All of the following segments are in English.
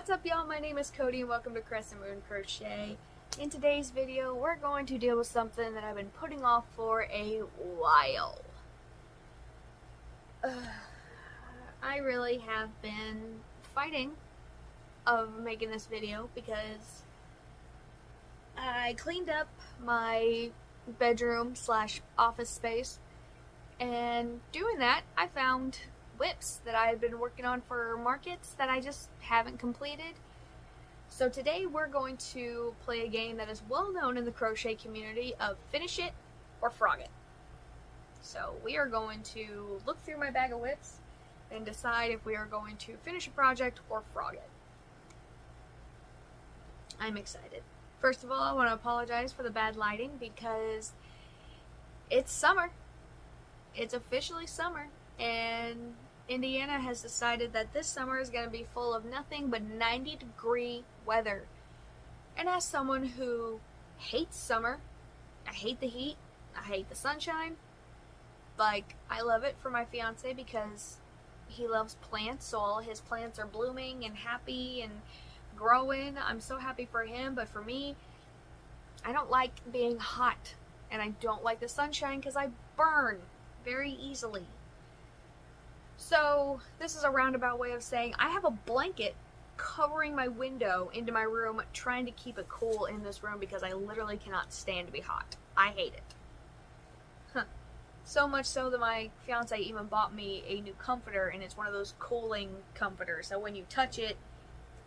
What's up, y'all? My name is Cody and welcome to Crescent Moon Crochet. In today's video, we're going to deal with something that I've been putting off for a while. I really have been fighting of making this video because I cleaned up my bedroom / office space, and doing that I found whips that I had been working on for markets that I just haven't completed. So today we're going to play a game that is well known in the crochet community of finish it or frog it. So we are going to look through my bag of whips and decide if we are going to finish a project or frog it. I'm excited. First of all, I want to apologize for the bad lighting because it's summer. It's officially summer, and Indiana has decided that this summer is going to be full of nothing but 90-degree weather. And as someone who hates summer, I hate the heat, I hate the sunshine, like, I love it for my fiance because he loves plants, so all his plants are blooming and happy and growing. I'm so happy for him, but for me, I don't like being hot, and I don't like the sunshine because I burn very easily. So this is a roundabout way of saying I have a blanket covering my window into my room, trying to keep it cool in this room because I literally cannot stand to be hot. I hate it. So much so that my fiance even bought me a new comforter, and it's one of those cooling comforters, so when you touch it,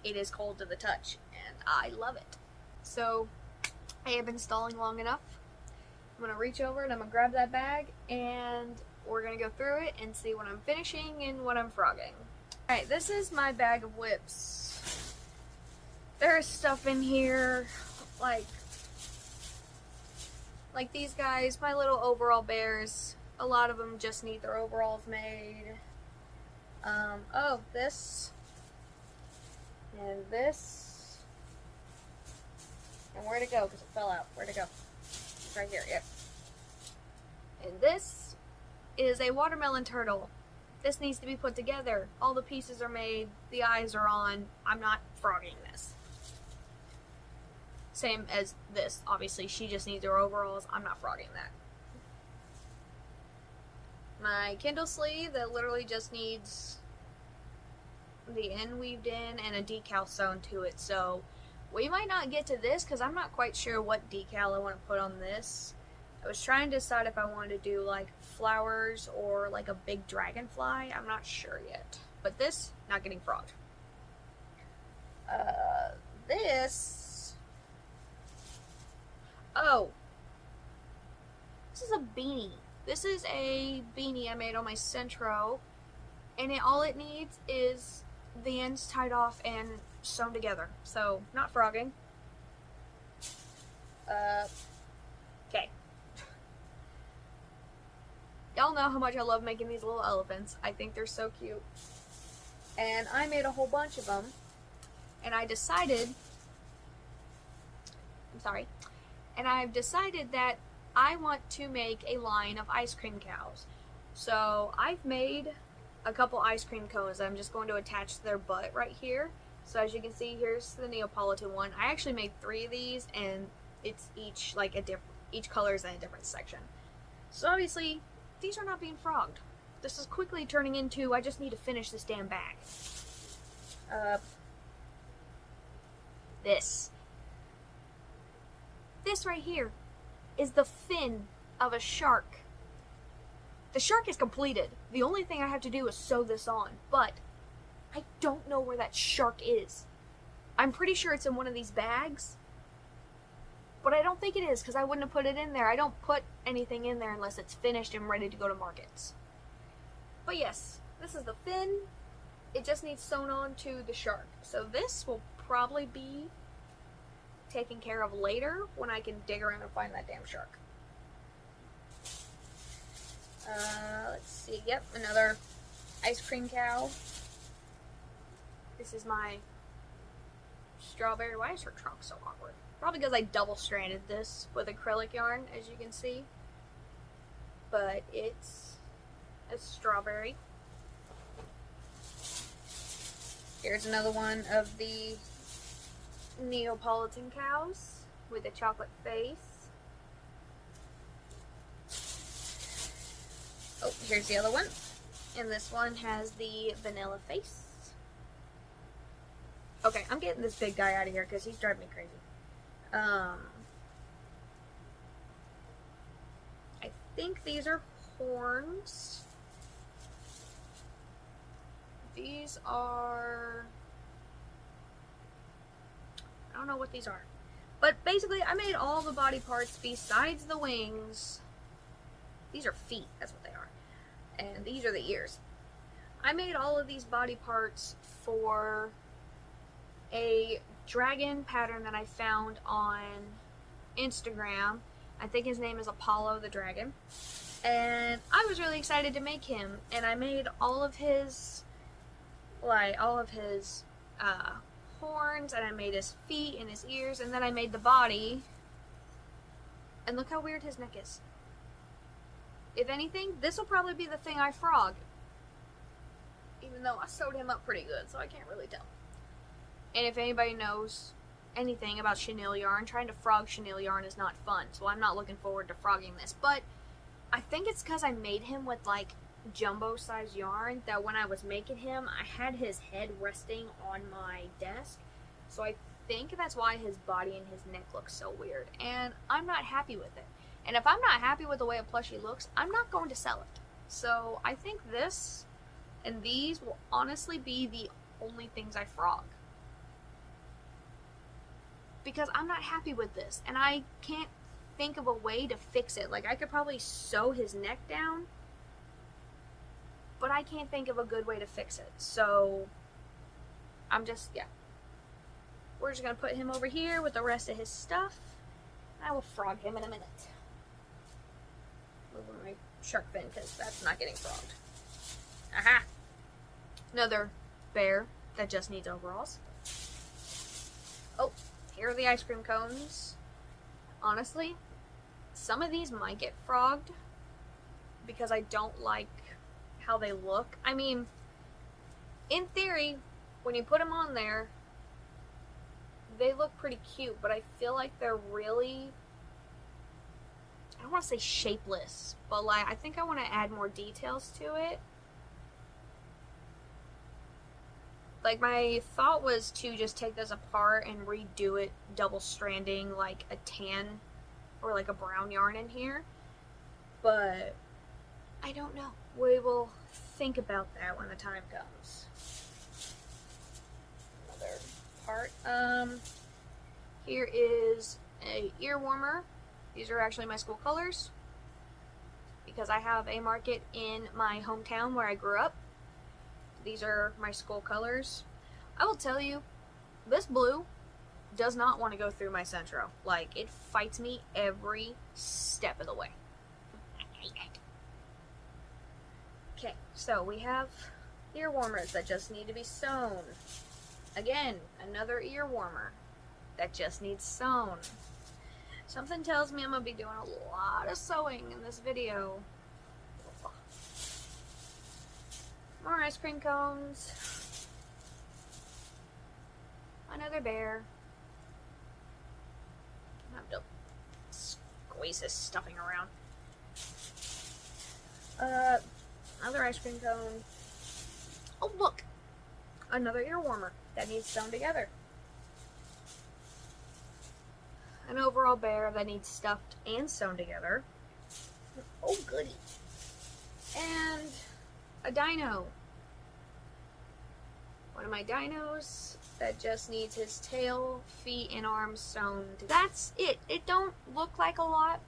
it is cold to the touch, and I love it. So I have been stalling long enough. I'm going to reach over and I'm going to grab that bag, and we're going to go through it and see what I'm finishing and what I'm frogging. Alright, this is my bag of whips. There's stuff in here, like these guys, my little overall bears. A lot of them just need their overalls made. Oh, this. And this. And where'd it go? Because it fell out. Where'd it go? It's right here, yep. And this is a watermelon turtle. This needs to be put together. All the pieces are made. The eyes are on. I'm not frogging this. Same as this. Obviously, she just needs her overalls. I'm not frogging that. My Kindle sleeve that literally just needs the end weaved in and a decal sewn to it. So we might not get to this because I'm not quite sure what decal I want to put on this. I was trying to decide if I wanted to do like flowers or like a big dragonfly. I'm not sure yet. But this, not getting frogged. This. Oh. This is a beanie. This is a beanie I made on my Centro. And all it needs is the ends tied off and sewn together. So, not frogging. Okay. Y'all know how much I love making these little elephants. I think they're so cute. And I made a whole bunch of them. And I decided... I've decided that I want to make a line of ice cream cows. So, I've made a couple ice cream cones that I'm just going to attach to their butt right here. So as you can see, here's the Neapolitan one. I actually made 3 of these, and it's each like a different, each color is in a different section. So obviously, these are not being frogged. This is quickly turning into, I just need to finish this damn bag. This right here is the fin of a shark. The shark is completed. The only thing I have to do is sew this on, but I don't know where that shark is. I'm pretty sure it's in one of these bags, but I don't think it is because I wouldn't have put it in there. I don't put anything in there unless it's finished and ready to go to markets. But yes, this is the fin. It just needs sewn on to the shark. So this will probably be taken care of later when I can dig around and find that damn shark. Let's see. Yep, another ice cream cow. This is my strawberry. Why is her trunk so awkward? Probably because I double stranded this with acrylic yarn, as you can see. But it's a strawberry. Here's another one of the Neapolitan cows with a chocolate face. Oh, here's the other one. And this one has the vanilla face. Okay, I'm getting this big guy out of here because he's driving me crazy. I think these are horns. These are... I don't know what these are. But basically, I made all the body parts besides the wings. These are feet, that's what they are. And these are the ears. I made all of these body parts for a dragon pattern that I found on Instagram. I think his name is Apollo the Dragon. And I was really excited to make him. And I made all of his, horns, and I made his feet and his ears, and then I made the body. And look how weird his neck is. If anything, this will probably be the thing I frog. Even though I sewed him up pretty good, so I can't really tell. And if anybody knows anything about chenille yarn, trying to frog chenille yarn is not fun, so I'm not looking forward to frogging this. But I think it's because I made him with like jumbo size yarn that when I was making him, I had his head resting on my desk. So I think that's why his body and his neck look so weird. And I'm not happy with it. And if I'm not happy with the way a plushie looks, I'm not going to sell it. So I think this and these will honestly be the only things I frog. Because I'm not happy with this. And I can't think of a way to fix it. Like, I could probably sew his neck down, but I can't think of a good way to fix it. So I'm just, yeah. We're just going to put him over here with the rest of his stuff. I will frog him in a minute. Move my shark fin because that's not getting frogged. Aha! Another bear that just needs overalls. Oh, here are the ice cream cones. Honestly, some of these might get frogged because I don't like how they look. I mean, in theory, when you put them on there, they look pretty cute, but I feel like they're really, I don't want to say shapeless, but like, I think I want to add more details to it. Like, my thought was to just take this apart and redo it double stranding like a tan or like a brown yarn in here, but I don't know. We will think about that when the time comes. Another part. Here is a ear warmer. These are actually my school colors because I have a market in my hometown where I grew up. These are my school colors. I will tell you, this blue does not want to go through my centro. Like, it fights me every step of the way. Okay, so we have ear warmers that just need to be sewn. Again, another ear warmer that just needs sewn. Something tells me I'm going to be doing a lot of sewing in this video. More ice cream cones. Another bear. I have to squeeze this stuffing around. Another ice cream cone. Oh, look! Another ear warmer that needs sewn together. An overall bear that needs stuffed and sewn together. Oh, goody. And a dino. One of my dinos that just needs his tail, feet, and arms sewn. That's it. It don't look like a lot,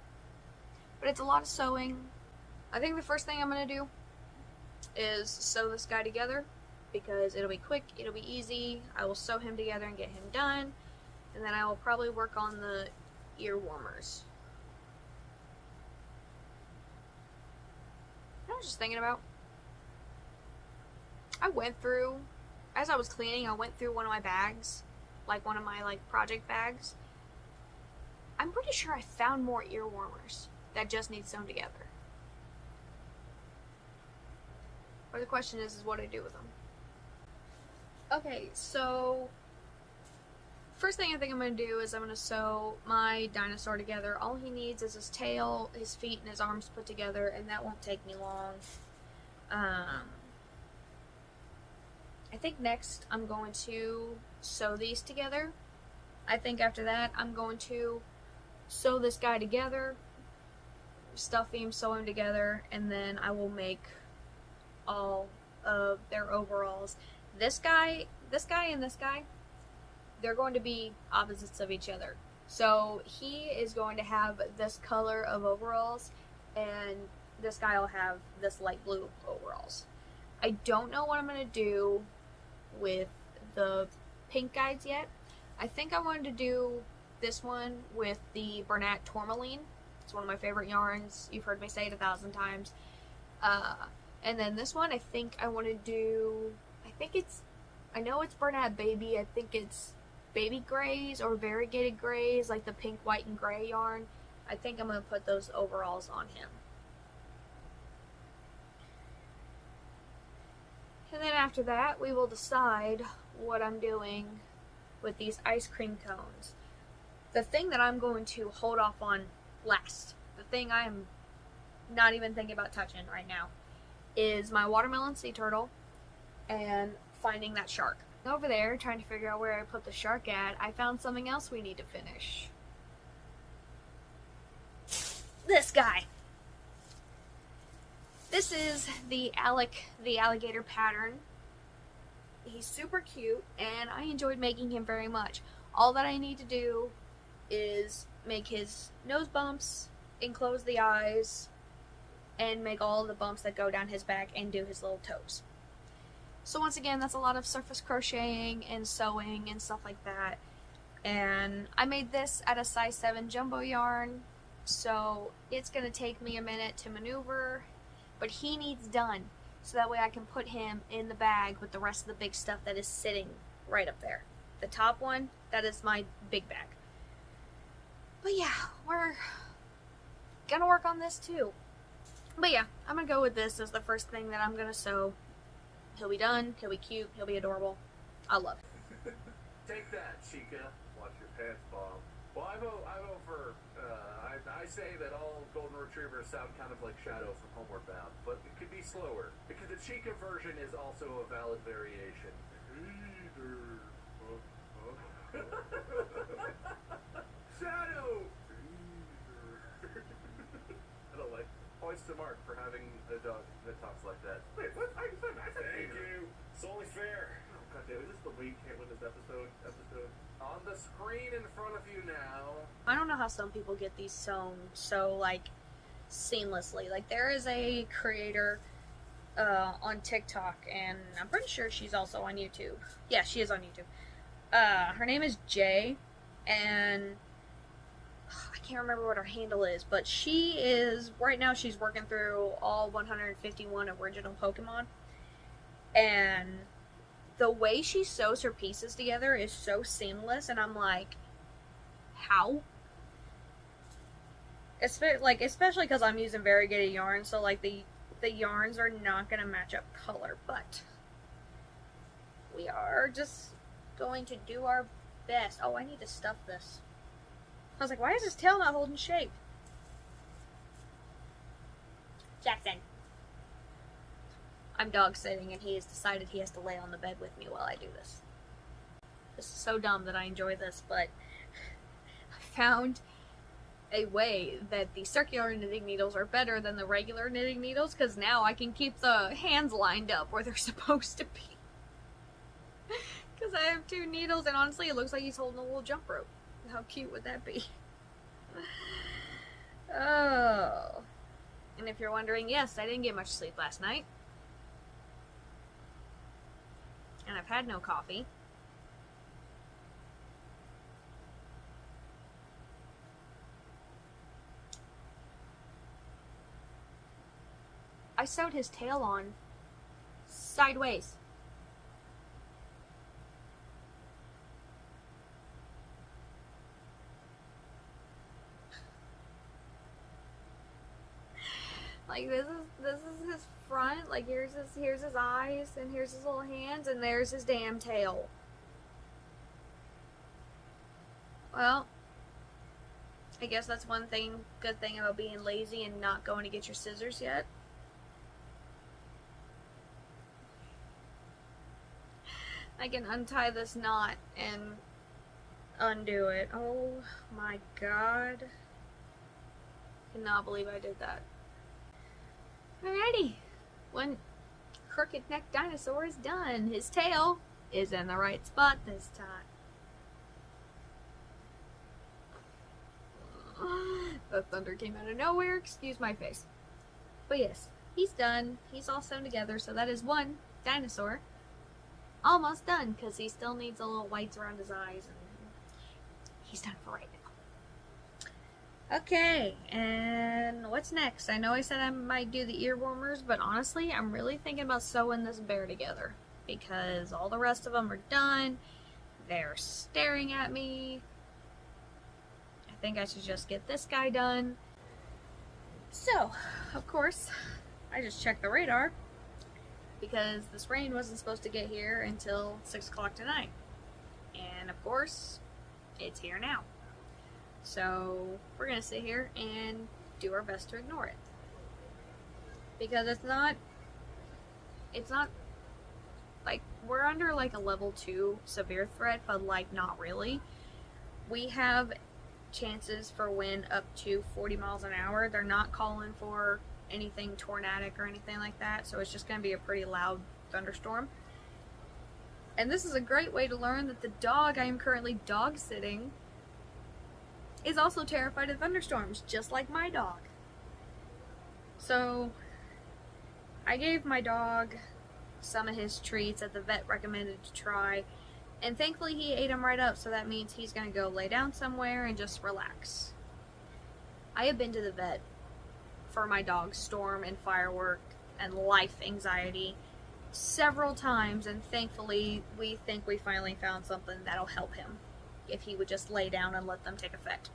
but it's a lot of sewing. I think the first thing I'm going to do is sew this guy together because it'll be quick, it'll be easy. I will sew him together and get him done, and then I will probably work on the ear warmers. I was just thinking about, I went through, as I was cleaning, I went through one of my bags, like one of my project bags. I'm pretty sure I found more ear warmers that just need sewn together. But the question is what do I do with them? Okay, so first thing I think I'm going to do is I'm going to sew my dinosaur together. All he needs is his tail, his feet, and his arms put together, and that won't take me long. I think next I'm going to sew these together. I think after that I'm going to sew this guy together, stuff him, sew him together, and then I will make all of their overalls. This guy, and this guy, they're going to be opposites of each other. So he is going to have this color of overalls, and this guy will have this light blue overalls. I don't know what I'm going to do with the pink guys yet. I think I wanted to do this one with the Bernat tourmaline. It's one of my favorite yarns. You've heard me say it 1,000 times. And then this one, I think I want to do, I know it's Bernat Baby. I think it's baby grays or variegated grays, like the pink, white, and gray yarn. I think I'm going to put those overalls on him. And then after that, we will decide what I'm doing with these ice cream cones. The thing that I'm going to hold off on last, the thing I am not even thinking about touching right now, is my watermelon sea turtle and finding that shark. Over there, trying to figure out where I put the shark at, I found something else we need to finish. This guy. This is the alligator pattern. He's super cute, and I enjoyed making him very much. All that I need to do is make his nose bumps, enclose the eyes, and make all the bumps that go down his back and do his little toes. So once again, that's a lot of surface crocheting and sewing and stuff like that. And I made this at a size 7 jumbo yarn, so it's going to take me a minute to maneuver, but he needs done, so that way I can put him in the bag with the rest of the big stuff that is sitting right up there. The top one, that is my big bag. But yeah, we're gonna work on this too. But yeah, I'm gonna go with this as the first thing that I'm gonna sew. He'll be done, he'll be cute, he'll be adorable. I love it. Take that, Chica. Watch your pants fall. Well, I vote for, I say that all golden retrievers sound kind of like Shadow from Homeward Bound, but it could be slower, because the Chica version is also a valid variation. Shadow! I don't like points to Mark for having a dog that talks like that. Wait, what? I said thank you. It's only fair. Oh, God damn it. This is the week. Can't win this episode. On the screen in front of you now. I don't know how some people get these sewn so, like, seamlessly. Like, there is a creator on TikTok, and I'm pretty sure she's also on YouTube. Yeah, she is on YouTube. Her name is Jay, and I can't remember what her handle is, but she is, right now she's working through all 151 original Pokemon, and the way she sews her pieces together is so seamless, and I'm like, how? Especially because I'm using variegated yarn, so like the yarns are not going to match up color, but we are just going to do our best. Oh, I need to stuff this. I was like, why is his tail not holding shape? Jackson. I'm dog sitting, and he has decided he has to lay on the bed with me while I do this. This is so dumb that I enjoy this, but I found a way that the circular knitting needles are better than the regular knitting needles, because now I can keep the hands lined up where they're supposed to be. Because I have 2 needles, and honestly, it looks like he's holding a little jump rope. How cute would that be? Oh. And if you're wondering, yes, I didn't get much sleep last night. And I've had no coffee. I sewed his tail on sideways. Like this is his front. Like here's his eyes, and here's his little hands, and there's his damn tail. Well, I guess that's one good thing about being lazy and not going to get your scissors yet. I can untie this knot and undo it. Oh my god. Cannot believe I did that. Alrighty. One crooked neck dinosaur is done. His tail is in the right spot this time. The thunder came out of nowhere. Excuse my face. But yes, he's done. He's all sewn together. So that is one dinosaur. Almost done, because he still needs a little whites around his eyes. And he's done for right now. Okay, and what's next? I know I said I might do the ear warmers, but honestly, I'm really thinking about sewing this bear together. Because all the rest of them are done. They're staring at me. I think I should just get this guy done. So, of course, I just checked the radar. Because this rain wasn't supposed to get here until 6 o'clock tonight. And of course, it's here now. So we're going to sit here and do our best to ignore it. Because it's not like, we're under like a level 2 severe threat, but like not really. We have chances for wind up to 40 miles an hour. They're not calling for anything tornadic or anything like that, so it's just going to be a pretty loud thunderstorm. And this is a great way to learn that the dog I am currently dog sitting is also terrified of thunderstorms, just like my dog. So I gave my dog some of his treats that the vet recommended to try, and thankfully he ate them right up, so that means he's going to go lay down somewhere and just relax. I have been to the vet for my dog's storm and firework and life anxiety several times, and thankfully we think we finally found something that'll help him if he would just lay down and let them take effect.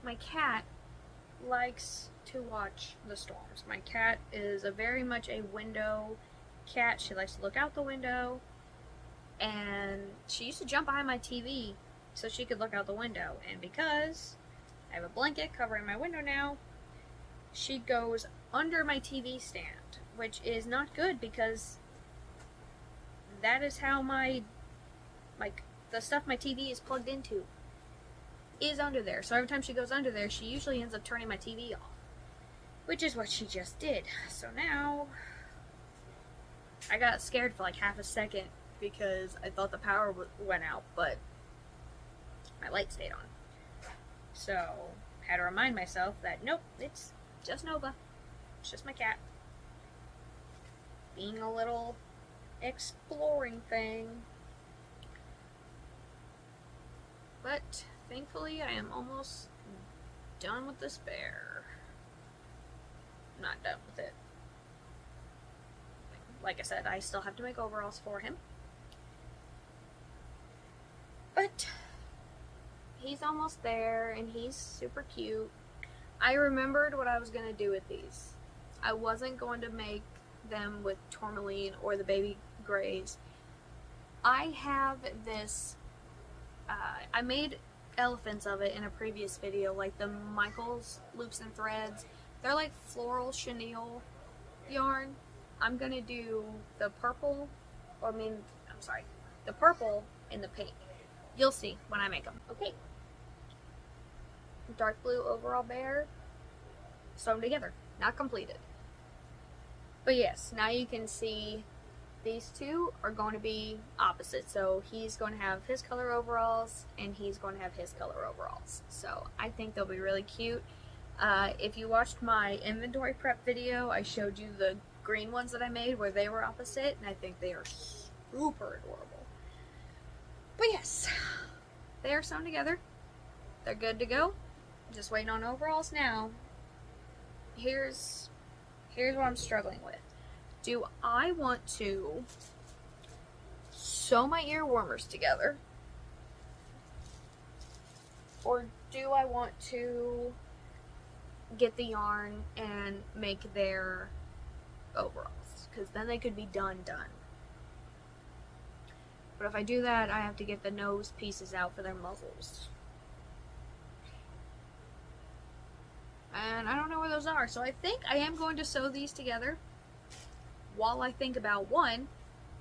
My cat likes to watch the storms. My cat is very much a window cat. She likes to look out the window, and she used to jump behind my TV so she could look out the window. And because I have a blanket covering my window now, she goes under my TV stand, which is not good because that is how the stuff my TV is plugged into is under there. So every time she goes under there, she usually ends up turning my TV off, which is what she just did. So now I got scared for like half a second because I thought the power went out, but my light stayed on. So I had to remind myself that nope, it's just Nova. It's just my cat being a little exploring thing. But thankfully, I am almost done with this bear. Not done with it. Like I said, I still have to make overalls for him. But he's almost there, and he's super cute. I remembered what I was going to do with these. I wasn't going to make them with tourmaline or the baby grays. I have this, I made elephants of it in a previous video, like the Michaels loops and threads. They're like floral chenille yarn. I'm gonna do the purple, the purple and the pink. You'll see when I make them. Okay. Dark blue overall bear, sewn together, not completed. But yes, now you can see these two are going to be opposite. So he's going to have his color overalls and he's going to have his color overalls. So I think they'll be really cute. If you watched my inventory prep video, I showed you the green ones that I made where they were opposite, and I think they are super adorable. But yes, they are sewn together. They're good to go. Just waiting on overalls now. here's what I'm struggling with. Do I want to sew my ear warmers together, or do I want to get the yarn and make their overalls? Because then they could be done. But if I do that, I have to get the nose pieces out for their muzzles. And I don't know where those are. So I think I am going to sew these together while I think about, one,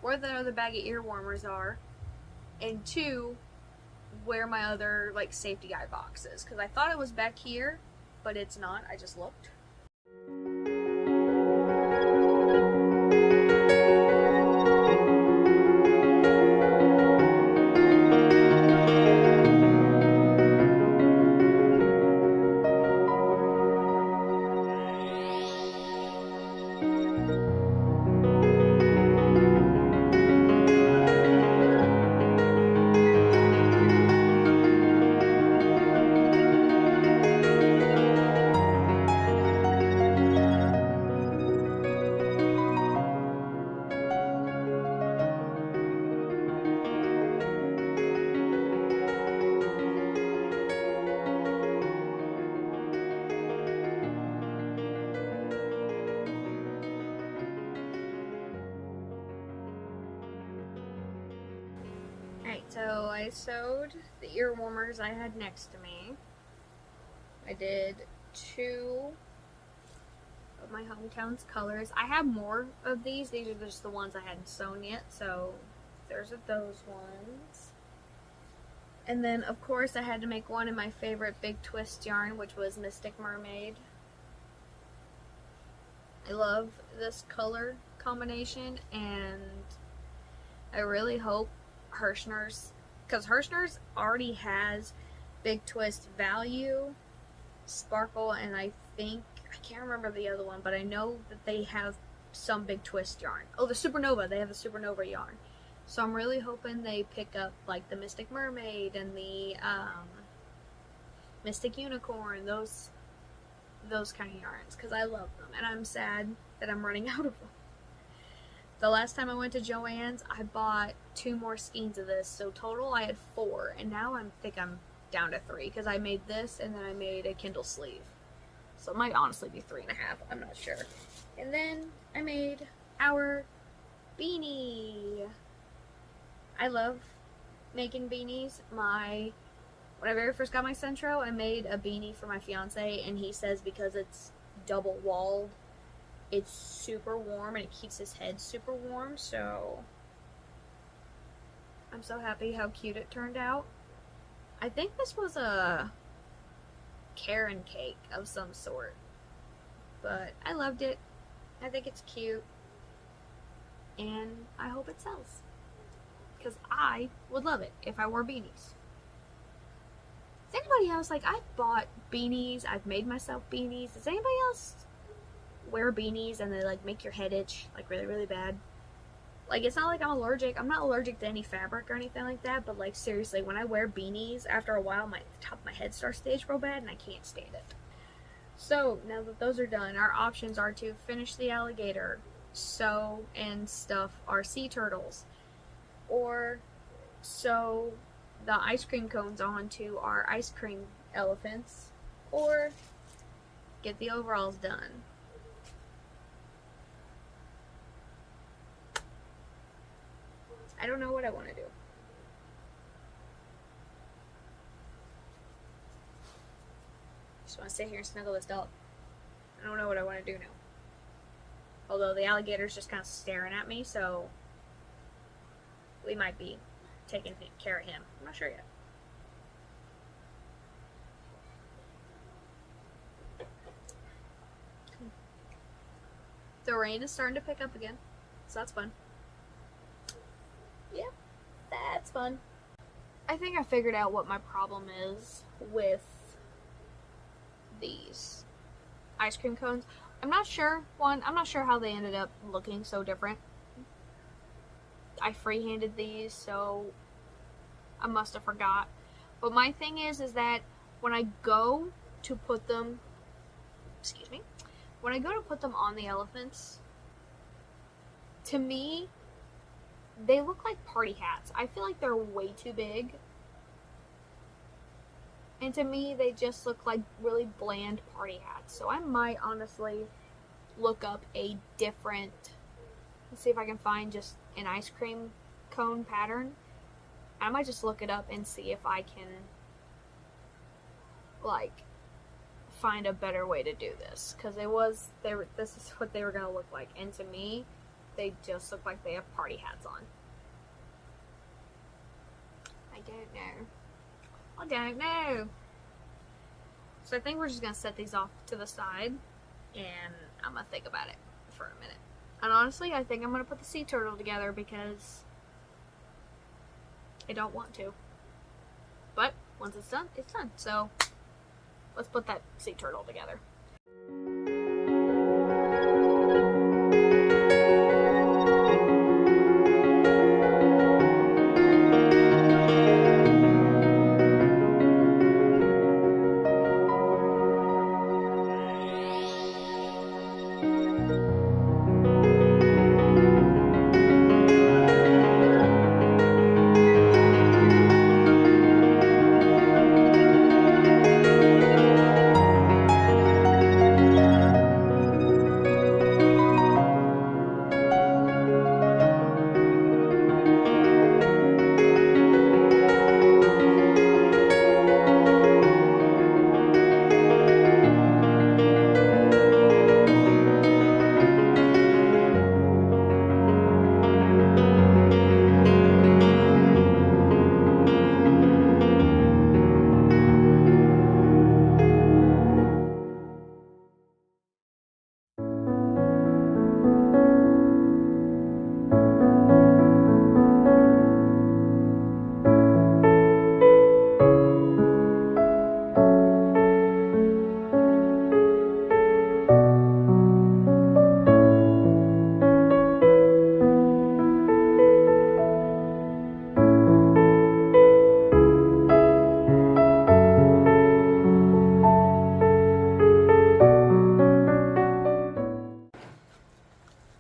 where the other bag of ear warmers are, and two, where my other like safety eye box is. Because I thought it was back here, but it's not. I just looked. Alright, so I sewed the ear warmers I had next to me. I did 2 of my hometown's colors. I have more of these. These are just the ones I hadn't sewn yet, so there's those ones. And then, of course, I had to make one in my favorite big twist yarn, which was Mystic Mermaid. I love this color combination, and I really hope Hirschner's, because Hirschner's already has big twist value, sparkle, and I can't remember the other one, but I know that they have some big twist yarn. Oh, the Supernova, they have the Supernova yarn. So I'm really hoping they pick up like the Mystic Mermaid and the Mystic Unicorn, those kind of yarns, because I love them, and I'm sad that I'm running out of them. The last time I went to Joann's, I bought 2 more skeins of this, so total I had 4, and now I think I'm down to 3, because I made this, and then I made a Kindle sleeve. So it might honestly be 3.5, I'm not sure. And then I made our beanie. I love making beanies. When I very first got my Centro, I made a beanie for my fiance, and he says because it's double walled, it's super warm and it keeps his head super warm, so I'm so happy how cute it turned out. I think this was a Karen cake of some sort, but I loved it. I think it's cute, and I hope it sells, because I would love it if I wore beanies. Is anybody else, like, I've bought beanies, I've made myself beanies. Does anybody else wear beanies and they like make your head itch like really, really bad? Like, it's not like I'm allergic. I'm not allergic to any fabric or anything like that, but like seriously, when I wear beanies, after a while the top of my head starts to itch real bad and I can't stand it. So now that those are done, our options are to finish the alligator, sew and stuff our sea turtles, or sew the ice cream cones onto our ice cream elephants, or get the overalls done. I don't know what I want to do. Just want to sit here and snuggle this dog. I don't know what I want to do now. Although the alligator's just kind of staring at me, so we might be taking care of him. I'm not sure yet. The rain is starting to pick up again, so that's fun. Yeah, that's fun. I think I figured out what my problem is with these ice cream cones. I'm not sure how they ended up looking so different. I freehanded these, so I must have forgot. But my thing is that when I go to put them, when I go to put them on the elephants, to me, they look like party hats. I feel like they're way too big. And to me, they just look like really bland party hats. So I might honestly look up a different, let's see if I can find just an ice cream cone pattern. I might just look it up and see if I can, like, find a better way to do this. Because this is what they were going to look like. And to me, they just look like they have party hats on. I don't know. I don't know. So I think we're just going to set these off to the side. And I'm going to think about it for a minute. And honestly, I think I'm going to put the sea turtle together because I don't want to. But once it's done, it's done. So let's put that sea turtle together.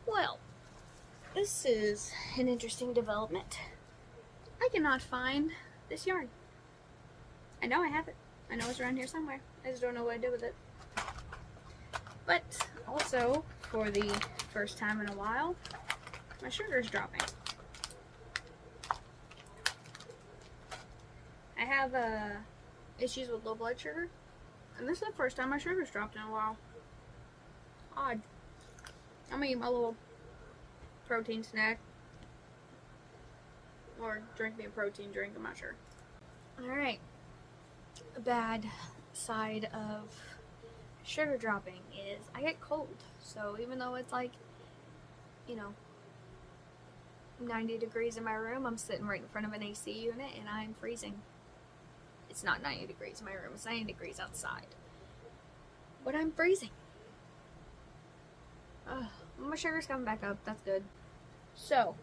Well, this is an interesting development. I cannot find this yarn. I know I have it. I know it's around here somewhere. I just don't know what I did with it. But also, for the first time in a while, my sugar's dropping. I have issues with low blood sugar, and this is the first time my sugar's dropped in a while. Odd. I'm gonna eat my little protein snack. Or drink me a protein drink, I'm not sure. Alright. A bad side of sugar dropping is I get cold. So even though it's like, 90 degrees in my room, I'm sitting right in front of an AC unit and I'm freezing. It's not 90 degrees in my room, it's 90 degrees outside. But I'm freezing. My sugar's coming back up, that's good. So,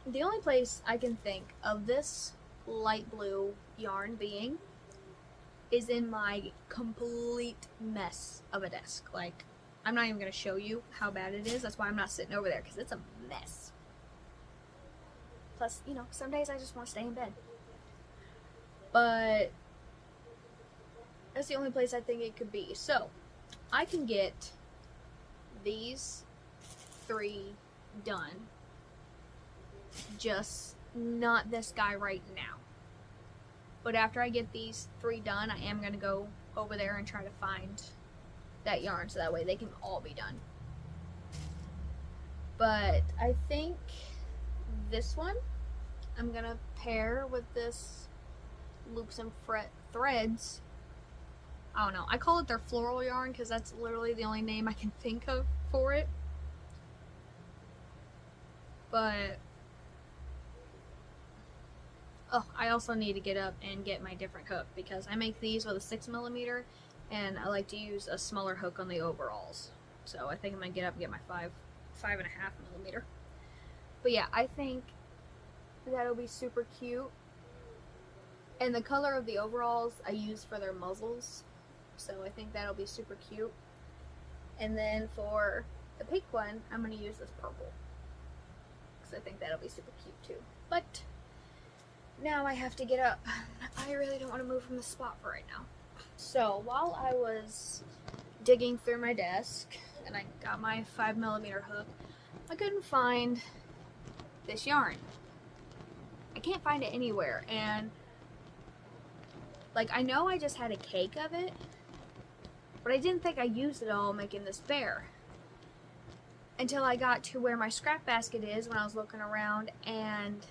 the only place I can think of this light blue yarn being is in my complete mess of a desk. Like, I'm not even going to show you how bad it is. That's why I'm not sitting over there, because it's a mess. Plus, some days I just want to stay in bed. But that's the only place I think it could be. So, I can get these 3 done. Just not this guy right now. But after I get these 3 done, I am going to go over there and try to find that yarn so that way they can all be done. But I think this one I'm going to pair with this loops and threads. I don't know. I call it their floral yarn because that's literally the only name I can think of for it. But I also need to get up and get my different hook because I make these with a 6mm and I like to use a smaller hook on the overalls. So I think I'm gonna get up and get my 5.5mm. But yeah, I think that'll be super cute. And the color of the overalls I use for their muzzles, so I think that'll be super cute. And then for the pink one, I'm going to use this purple. Because I think that'll be super cute too. But now I have to get up. I really don't want to move from the spot for right now. So while I was digging through my desk and I got my 5mm hook, I couldn't find this yarn. I can't find it anywhere, and like, I know I just had a cake of it, but I didn't think I used it all making this bear until I got to where my scrap basket is when I was looking around, and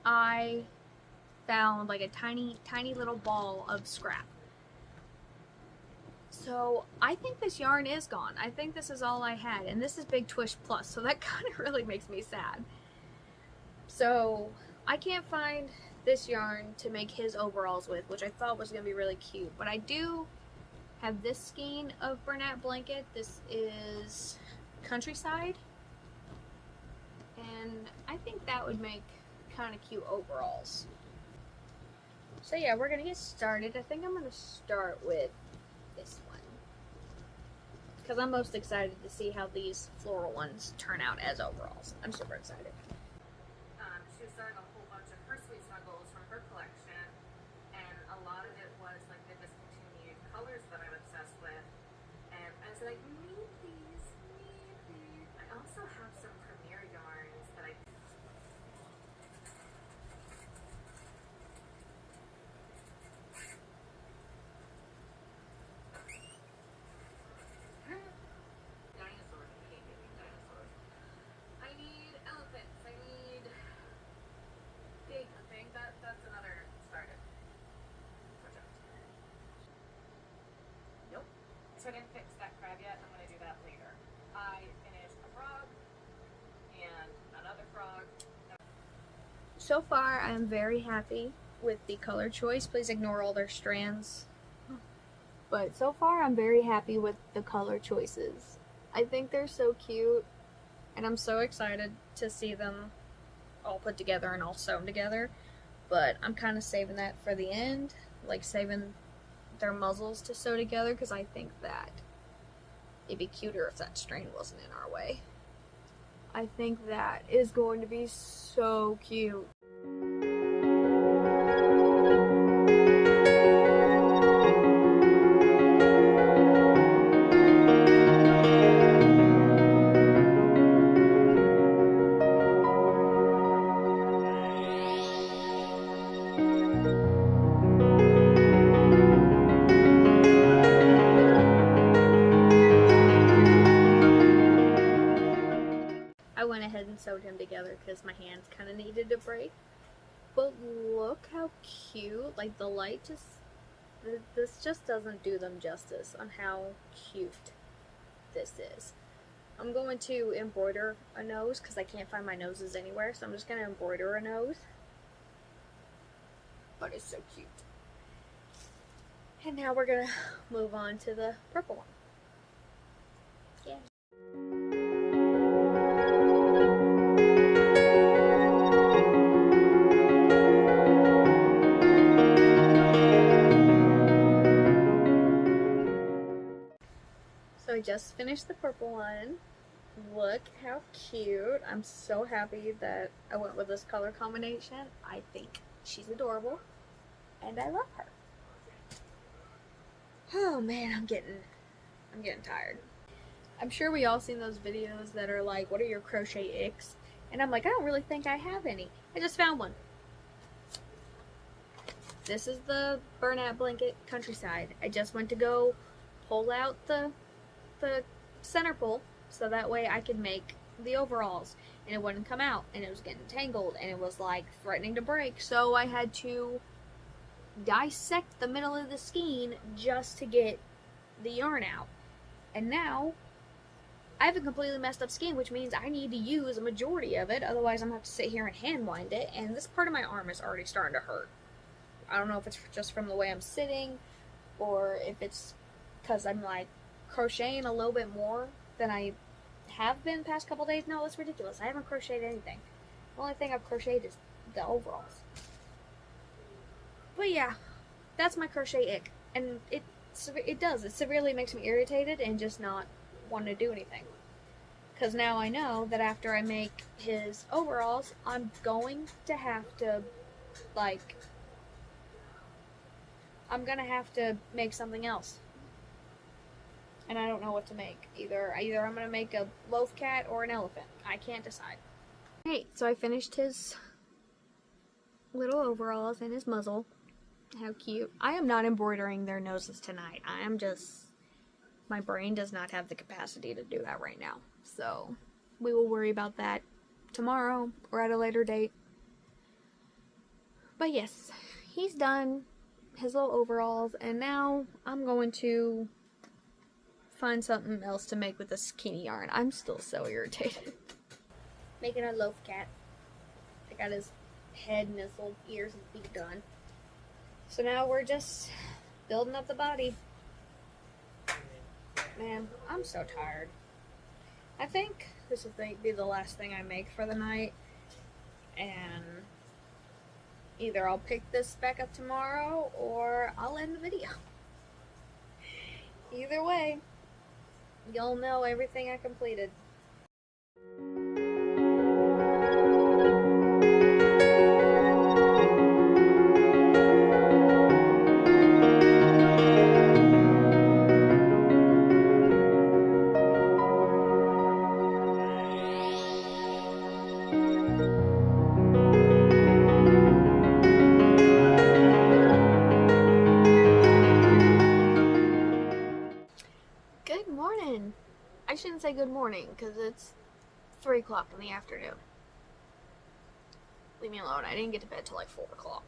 I found like a tiny little ball of scrap. So I think this yarn is gone. I think this is all I had, and this is Big Twist Plus, so that kind of really makes me sad. So I can't find this yarn to make his overalls with, which I thought was going to be really cute, but I do have this skein of Bernat blanket. This is Countryside, and I think that would make kind of cute overalls. So yeah, we're gonna get started. I think I'm gonna start with this one because I'm most excited to see how these floral ones turn out as overalls. I'm super excited. She was starting a whole bunch of her Sweet Snuggles from her collection, and a lot of it was like the discontinued colors that I'm obsessed with. And I was like, me please, me please. I also have some Premier yarns that I dinosaurs. I hate getting dinosaurs. I need elephants. I need big. I think that's another started project. Nope. So I didn't fix that crab yet. I'm gonna do that later. I finished a frog and another frog. So far, I'm very happy with the color choice. Please ignore all their strands. But so far, I'm very happy with the color choices. I think they're so cute, and I'm so excited to see them all put together and all sewn together. But I'm kind of saving that for the end, like saving their muzzles to sew together, because I think that it'd be cuter if that strain wasn't in our way. I think that is going to be so cute. I went ahead and sewed him together because my hands kind of needed a break. But look how cute, like the light just, this just doesn't do them justice on how cute this is. I'm going to embroider a nose because I can't find my noses anywhere, so I'm just going to embroider a nose. But it's so cute. And now we're going to move on to the purple one. Yeah. So I just finished the purple one. Look how cute. I'm so happy that I went with this color combination. I think she's adorable, and I love her. Oh man, I'm getting tired. I'm sure we all seen those videos that are like, what are your crochet icks? And I'm like, I don't really think I have any. I just found one. This is the Bernat blanket Countryside. I just went to go pull out the center pull so that way I could make the overalls, and it wouldn't come out, and it was getting tangled, and it was like threatening to break, so I had to dissect the middle of the skein just to get the yarn out. And now I have a completely messed up skein, which means I need to use a majority of it, otherwise I'm gonna have to sit here and hand wind it, and this part of my arm is already starting to hurt. I don't know if it's just from the way I'm sitting or if it's because I'm like crocheting a little bit more than I have been the past couple days. No, that's ridiculous. I haven't crocheted anything. The only thing I've crocheted is the overalls. But yeah, that's my crochet ick. And it does. It severely makes me irritated and just not want to do anything. Because now I know that after I make his overalls, I'm going to have to, like, I'm gonna have to make something else. And I don't know what to make. Either I'm gonna make a loaf cat or an elephant. I can't decide. Okay, so I finished his little overalls and his muzzle. How cute. I am not embroidering their noses tonight. I am just... My brain does not have the capacity to do that right now. So, we will worry about that tomorrow or at a later date. But yes, he's done his little overalls, and now I'm going to find something else to make with this skinny yarn. I'm still so irritated. Making a loaf cat. I got his head and his little ears and feet done. So now we're just building up the body. Man, I'm so tired. I think this will be the last thing I make for the night. And either I'll pick this back up tomorrow or I'll end the video. Either way, you'll know everything I completed. Good morning. I shouldn't say good morning because it's 3 o'clock in the afternoon. Leave me alone. I didn't get to bed till like 4 o'clock.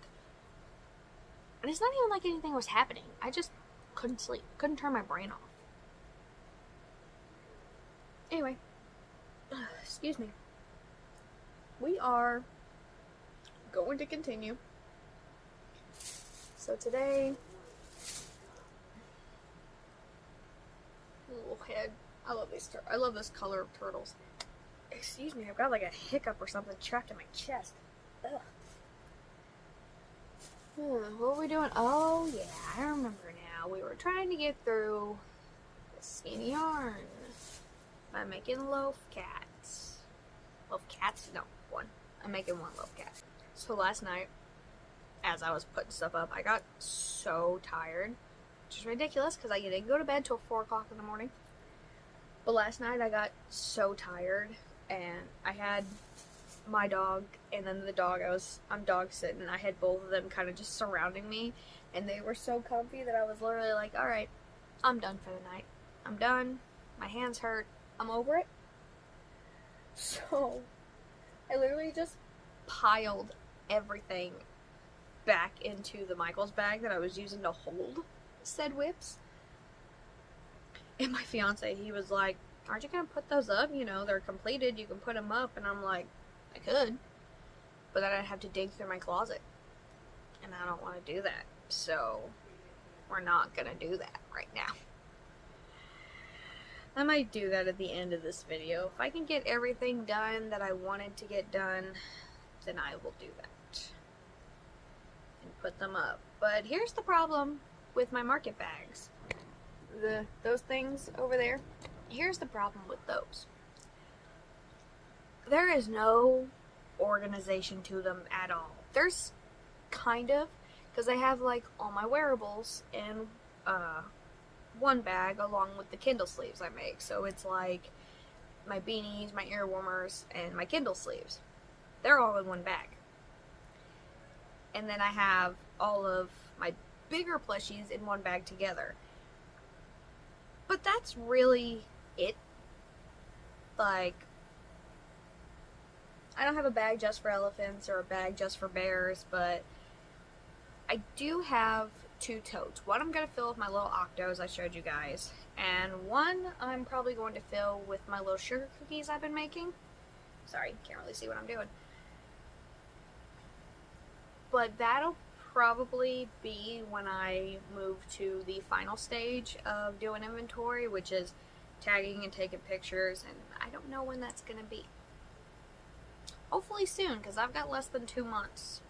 And it's not even like anything was happening. I just couldn't sleep. Couldn't turn my brain off. Anyway. Excuse me. We are going to continue. So today... Little head. I love these. I love this color of turtles. Excuse me, I've got like a hiccup or something trapped in my chest. Ugh. What were we doing? Oh yeah, I remember now. We were trying to get through the skinny yarn by making loaf cats. Loaf cats? No, one. I'm making one loaf cat. So last night, as I was putting stuff up, I got so tired. Which is ridiculous because I didn't go to bed till 4 o'clock in the morning. But last night I got so tired and I had my dog and then the dog I'm dog sitting. I had both of them kind of just surrounding me and they were so comfy that I was literally like, alright, I'm done for the night. I'm done. My hands hurt. I'm over it. So I literally just piled everything back into the Michaels bag that I was using to hold said whips. And my fiance, he was like, aren't you gonna put those up? You know, they're completed, you can put them up. And I'm like, I could, but then I'd have to dig through my closet and I don't want to do that, so we're not gonna do that right now. I might do that at the end of this video. If I can get everything done that I wanted to get done, then I will do that and put them up. But here's the problem with my market bags. Those things over there. Here's the problem with those. There is no organization to them at all. There's kind of, because I have like all my wearables in one bag along with the Kindle sleeves I make. So it's like my beanies, my ear warmers, and my Kindle sleeves. They're all in one bag. And then I have all of my bigger plushies in one bag together. But that's really it. Like, I don't have a bag just for elephants or a bag just for bears, but I do have 2 totes. One I'm going to fill with my little octos I showed you guys, and one I'm probably going to fill with my little sugar cookies I've been making. Sorry, can't really see what I'm doing. But that'll probably be when I move to the final stage of doing inventory, which is tagging and taking pictures, and I don't know when that's gonna be. Hopefully soon, because I've got less than 2 months.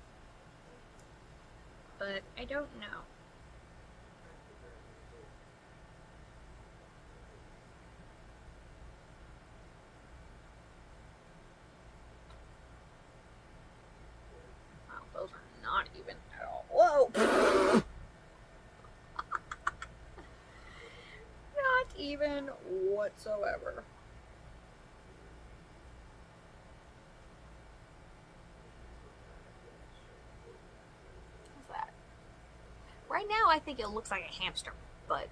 But I don't know. whatsoever. What's that? Right now I think it looks like a hamster, but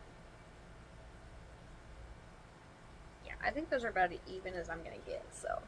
yeah, I think those are about as even as I'm gonna get, so.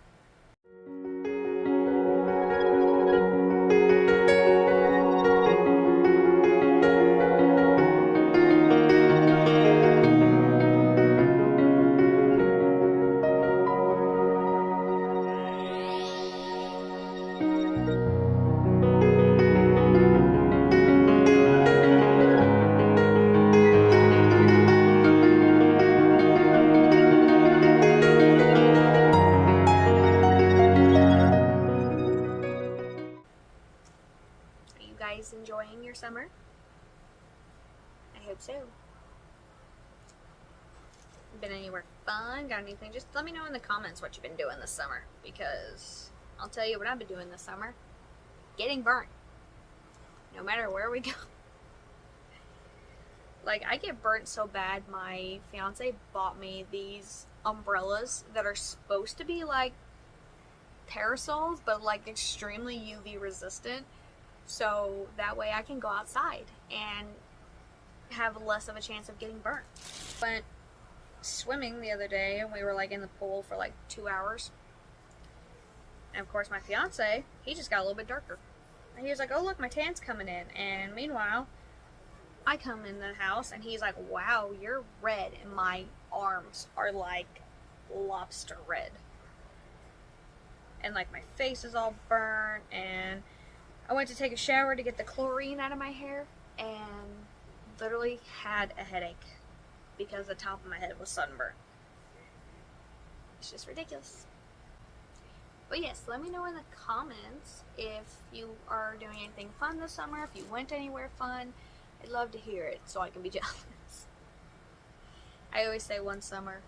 Enjoying your summer? I hope so. Been anywhere fun? Got anything? Just let me know in the comments what you've been doing this summer, because I'll tell you what I've been doing this summer. Getting burnt. No matter where we go. Like, I get burnt so bad, my fiance bought me these umbrellas that are supposed to be like parasols, but like extremely UV resistant. So that way I can go outside and have less of a chance of getting burnt. Went swimming the other day and we were like in the pool for like 2 hours. And of course my fiance, he just got a little bit darker. And he was like, oh look, my tan's coming in. And meanwhile, I come in the house and he's like, wow, you're red. And my arms are like lobster red. And like my face is all burnt, and I went to take a shower to get the chlorine out of my hair and literally had a headache because the top of my head was sunburned. It's just ridiculous. But yes, let me know in the comments if you are doing anything fun this summer, if you went anywhere fun. I'd love to hear it so I can be jealous. I always say one summer,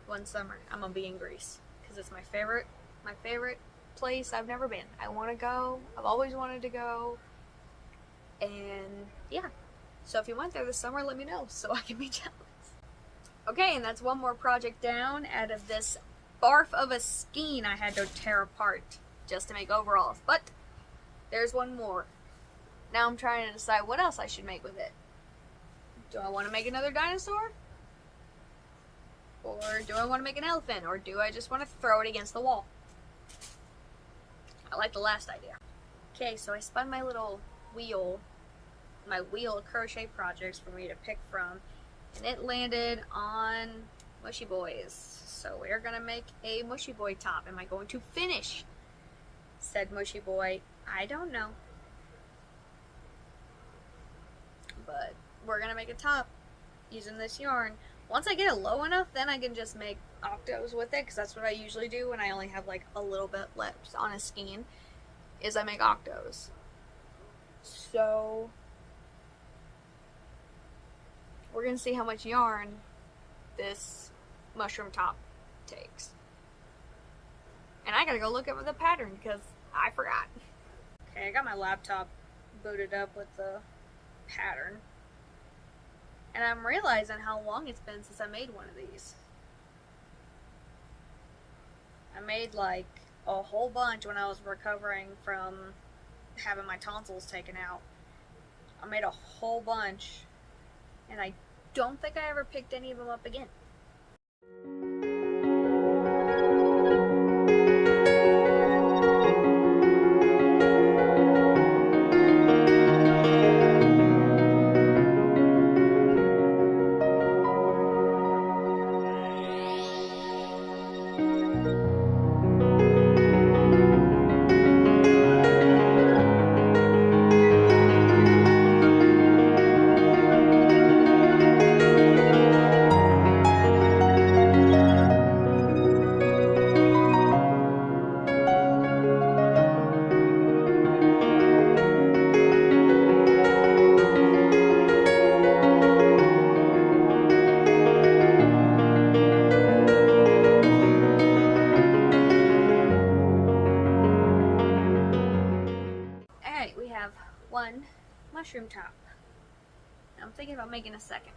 I'm gonna be in Greece because it's my favorite place I've never been. I want to go. I've always wanted to go. And yeah. So if you went there this summer, let me know so I can be jealous. Okay, and that's one more project down out of this barf of a skein I had to tear apart just to make overalls. But there's one more. Now I'm trying to decide what else I should make with it. Do I want to make another dinosaur? Or do I want to make an elephant? Or do I just want to throw it against the wall? I like the last idea. Okay, so I spun my little wheel, my wheel of crochet projects for me to pick from, and it landed on Mushy Boys. So we're gonna make a Mushy Boy top. Am I going to finish said Mushy Boy? I don't know. But we're gonna make a top using this yarn. Once I get it low enough, then I can just make octos with it, because that's what I usually do when I only have like a little bit left on a skein, is I make octos. So we're gonna see how much yarn this mushroom top takes. And I gotta go look at the pattern because I forgot. Okay, I got my laptop booted up with the pattern. And I'm realizing how long it's been since I made one of these. I made like a whole bunch when I was recovering from having my tonsils taken out. I made a whole bunch, and I don't think I ever picked any of them up again. One mushroom top. I'm thinking about making a second.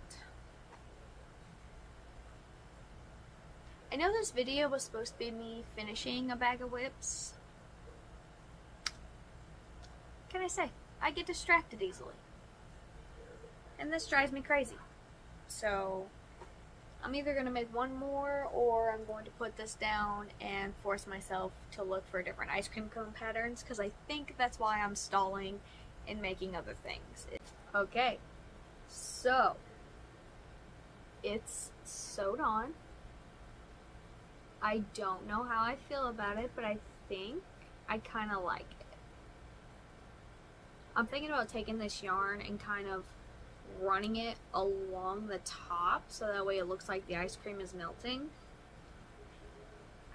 I know this video was supposed to be me finishing a bag of whips. What can I say? I get distracted easily. And this drives me crazy. So I'm either going to make one more, or I'm going to put this down and force myself to look for different ice cream cone patterns, because I think that's why I'm stalling in making other things. Okay, so it's sewed on. I don't know how I feel about it, but I think I kind of like it. I'm thinking about taking this yarn and kind of running it along the top so that way it looks like the ice cream is melting.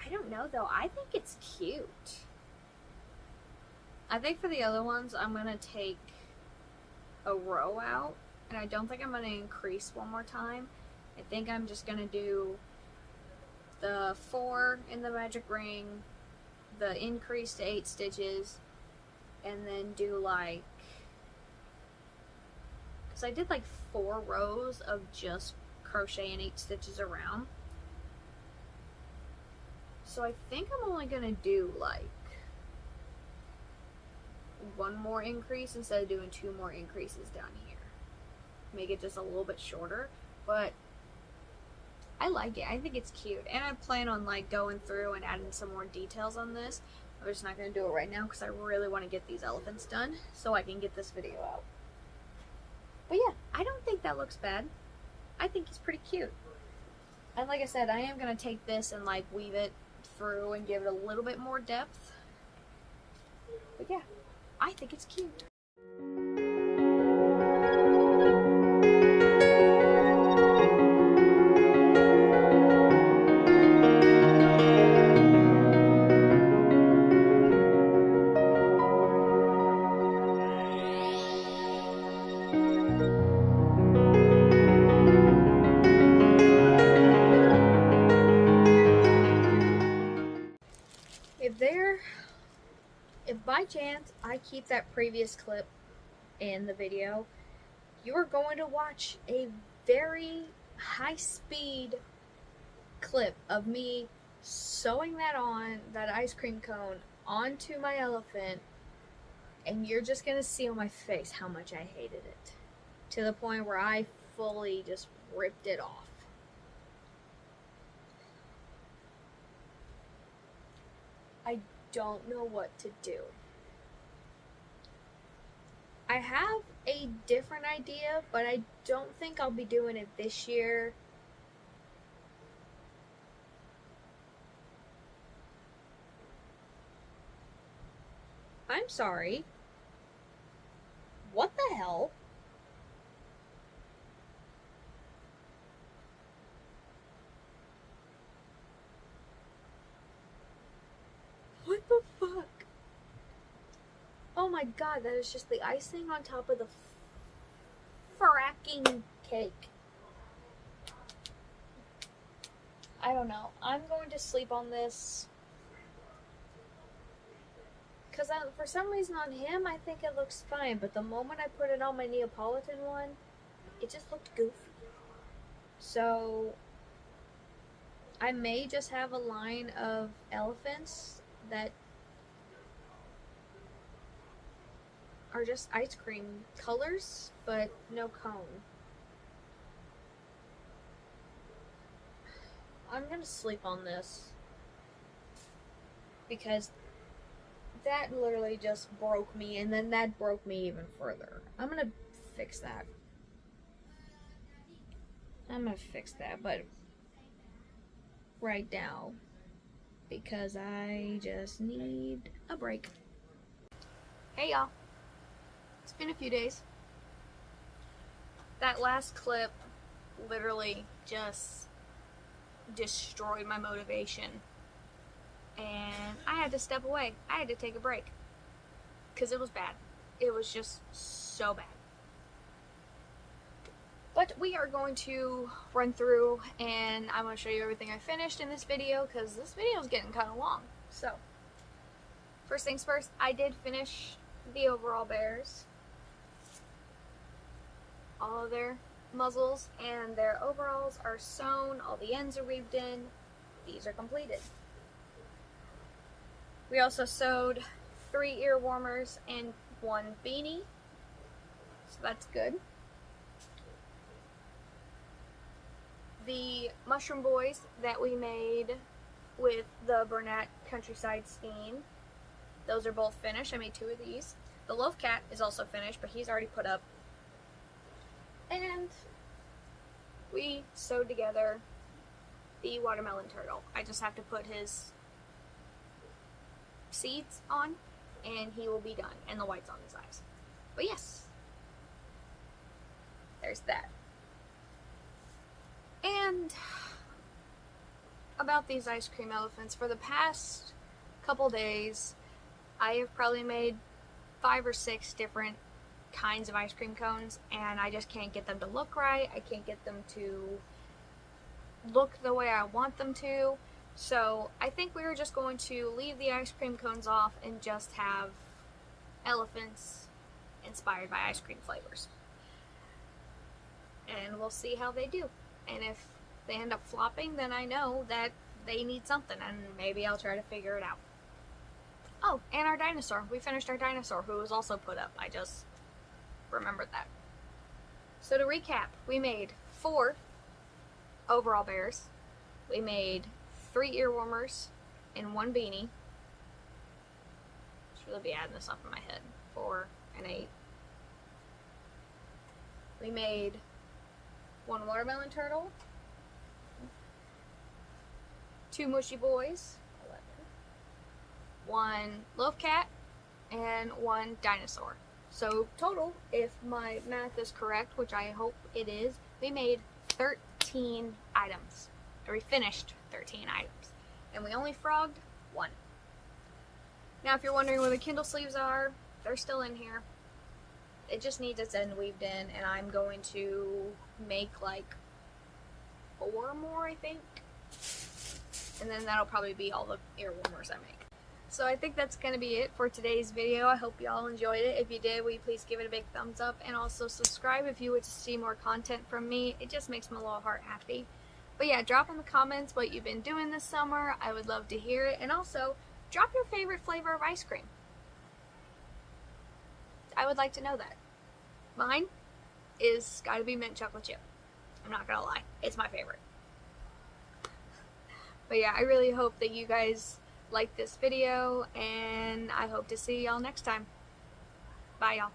I don't know though, I think it's cute. I think for the other ones I'm gonna take a row out, and I don't think I'm gonna increase one more time. I think I'm just gonna do the 4 in the magic ring, the increase to 8 stitches, and then do like, because I did like 4 rows of just crochet and 8 stitches around. So I think I'm only gonna do like 1 more increase instead of doing 2 more increases down here. Make it just a little bit shorter, but I like it. I think it's cute, and I plan on like going through and adding some more details on this. I'm just not going to do it right now because I really want to get these elephants done so I can get this video out. But yeah, I don't think that looks bad. I think it's pretty cute. And like I said, I am going to take this and like weave it through and give it a little bit more depth. But yeah, I think it's cute. If by chance I keep that previous clip in the video, you are going to watch a very high speed clip of me sewing that ice cream cone onto my elephant, and you're just going to see on my face how much I hated it, to the point where I fully just ripped it off. I don't know what to do. I have a different idea, but I don't think I'll be doing it this year. I'm sorry. What the hell? What the fuck? Oh my god, that is just the icing on top of the fracking cake. I don't know. I'm going to sleep on this. Because for some reason on him, I think it looks fine. But the moment I put it on my Neapolitan one, it just looked goofy. So I may just have a line of elephants that are just ice cream colors, but no cone. I'm gonna sleep on this because that literally just broke me, and then that broke me even further. I'm gonna fix that. But right now, because I just need a break. Hey y'all, it's been a few days. That last clip literally just destroyed my motivation, and I had to step away. I had to take a break because it was bad. It was just so bad. But we are going to run through, and I'm going to show you everything I finished in this video, because this video is getting kind of long. So, first things first, I did finish the overall bears. All of their muzzles and their overalls are sewn, all the ends are weaved in. these are completed. We also sewed 3 ear warmers and 1 beanie, so that's good. The mushroom boys that we made with the Burnett Countryside Skein, those are both finished. I made 2 of these. The loaf cat is also finished, but he's already put up. And we sewed together the watermelon turtle. I just have to put his seeds on and he will be done, and the whites on his eyes. But yes, there's that. And about these ice cream elephants, for the past couple days I have probably made 5 or 6 different kinds of ice cream cones, and I just can't get them to look right. I can't get them to look the way I want them to. So I think we were just going to leave the ice cream cones off and just have elephants inspired by ice cream flavors. And we'll see how they do. And if they end up flopping, then I know that they need something, and maybe I'll try to figure it out. Oh, and our dinosaur. We finished our dinosaur, who was also put up. I just remembered that. So to recap, we made 4 overall bears. We made 3 ear warmers and 1 beanie. Should really be adding this up in my head. 4 and 8. We made 1 watermelon turtle, 2 mushy boys, 11, 1 loaf cat, and 1 dinosaur. So total, if my math is correct, which I hope it is, we made 13 items. Or we finished 13 items. And we only frogged 1. Now if you're wondering where the Kindle sleeves are, they're still in here. It just needs its end weaved in, and I'm going to make like 4 more, I think. And then that'll probably be all the ear warmers I make. So I think that's going to be it for today's video. I hope y'all enjoyed it. If you did, will you please give it a big thumbs up, and also subscribe if you want to see more content from me. It just makes my little heart happy. But yeah, drop in the comments what you've been doing this summer. I would love to hear it. And also, drop your favorite flavor of ice cream. I would like to know that. Mine is gotta be mint chocolate chip. I'm not gonna lie, it's my favorite. But yeah, I really hope that you guys like this video, and I hope to see y'all next time. Bye y'all.